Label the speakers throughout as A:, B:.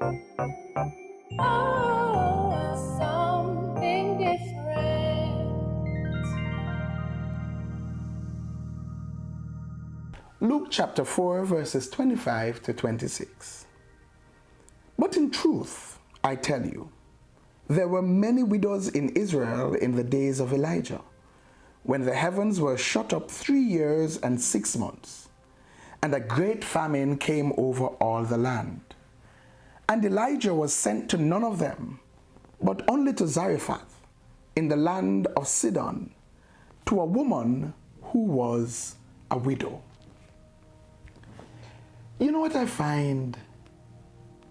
A: Oh, something different.
B: Luke chapter 4, verses 25 to 26. But in truth, I tell you, there were many widows in Israel in the days of Elijah, when the heavens were shut up 3 years and 6 months, and a great famine came over all the land. And Elijah was sent to none of them, but only to Zarephath, in the land of Sidon, to a woman who was a widow. You know what I find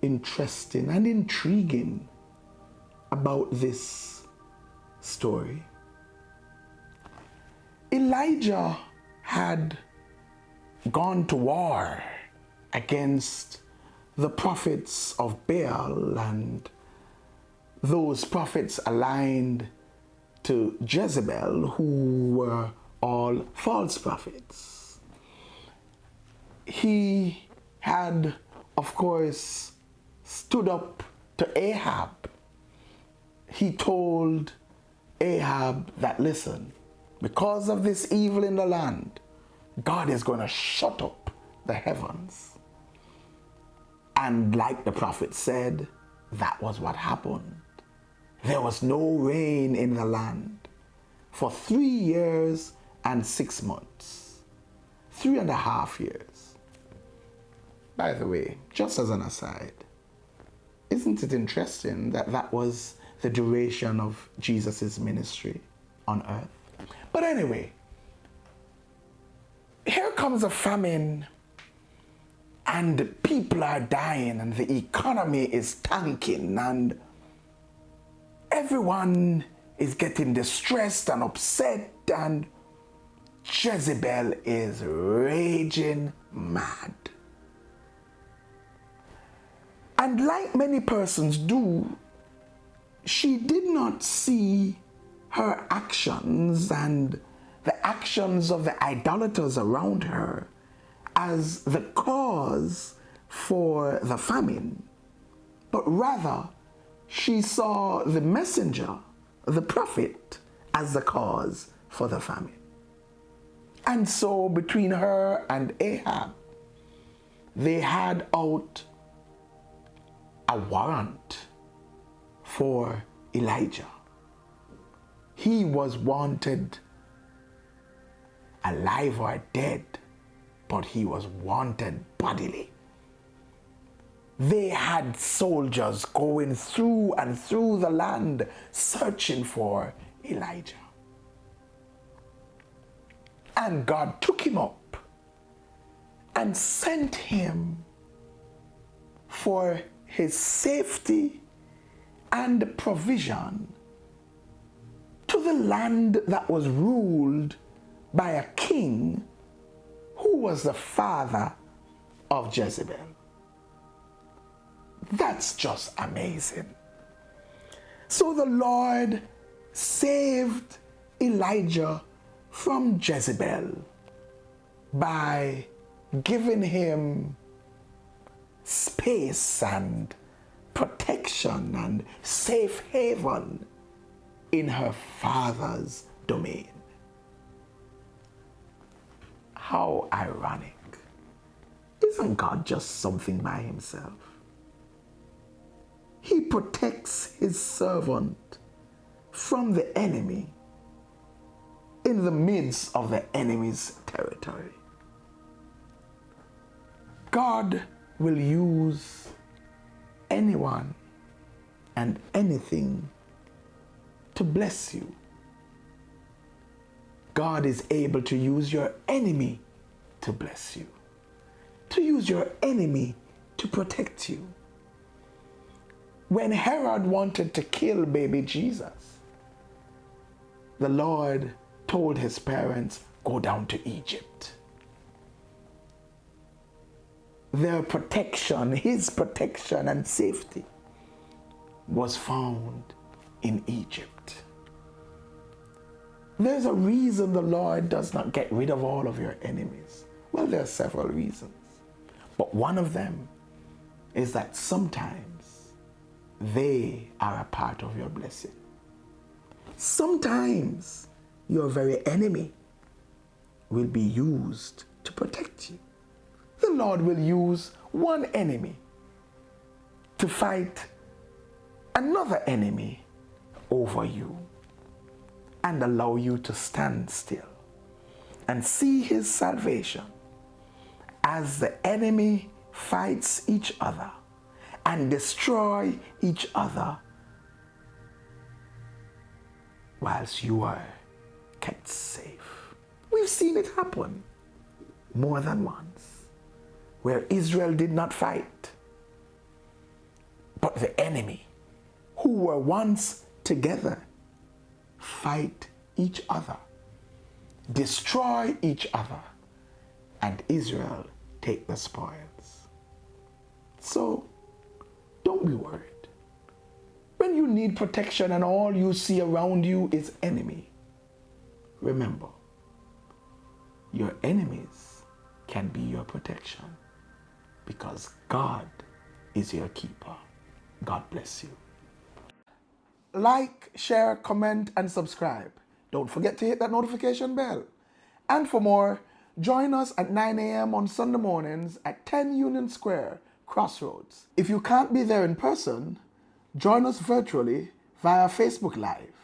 B: interesting and intriguing about this story? Elijah had gone to war against the prophets of Baal and those prophets aligned to Jezebel, who were all false prophets. He had, of course, stood up to Ahab. He told Ahab that, listen, because of this evil in the land, God is going to shut up the heavens. And like the prophet said, that was what happened. There was no rain in the land for 3 years and 6 months, 3.5 years. By the way, just as an aside, isn't it interesting that that was the duration of Jesus' ministry on earth? But anyway, here comes a famine and people are dying and the economy is tanking and everyone is getting distressed and upset and Jezebel is raging mad. And like many persons do, she did not see her actions and the actions of the idolaters around her as the cause for the famine, but rather she saw the messenger, the prophet, as the cause for the famine. And so between her and Ahab, they had out a warrant for Elijah. He was wanted alive or dead, but he was wanted bodily. They had soldiers going through and through the land searching for Elijah. And God took him up and sent him for his safety and provision to the land that was ruled by a king who was the father of Jezebel. That's just amazing. So the Lord saved Elijah from Jezebel by giving him space and protection and safe haven in her father's domain. How ironic. Isn't God just something by himself? He protects his servant from the enemy in the midst of the enemy's territory. God will use anyone and anything to bless you. God is able to use your enemy to bless you, to use your enemy to protect you. When Herod wanted to kill baby Jesus, the Lord told his parents, go down to Egypt. Their protection, his protection and safety was found in Egypt. There's a reason the Lord does not get rid of all of your enemies. Well, there are several reasons. But one of them is that sometimes they are a part of your blessing. Sometimes your very enemy will be used to protect you. The Lord will use one enemy to fight another enemy over you and allow you to stand still and see his salvation as the enemy fights each other and destroy each other whilst you are kept safe. We've seen it happen more than once, where Israel did not fight, but the enemy, who were once together, fight each other, destroy each other, and Israel take the spoils. So, don't be worried. When you need protection and all you see around you is enemy, remember, your enemies can be your protection because God is your keeper. God bless you. Like, share, comment, and subscribe. Don't forget to hit that notification bell. And for more, join us at 9 a.m. on Sunday mornings at 10 Union Square, Crossroads. If you can't be there in person, join us virtually via Facebook Live.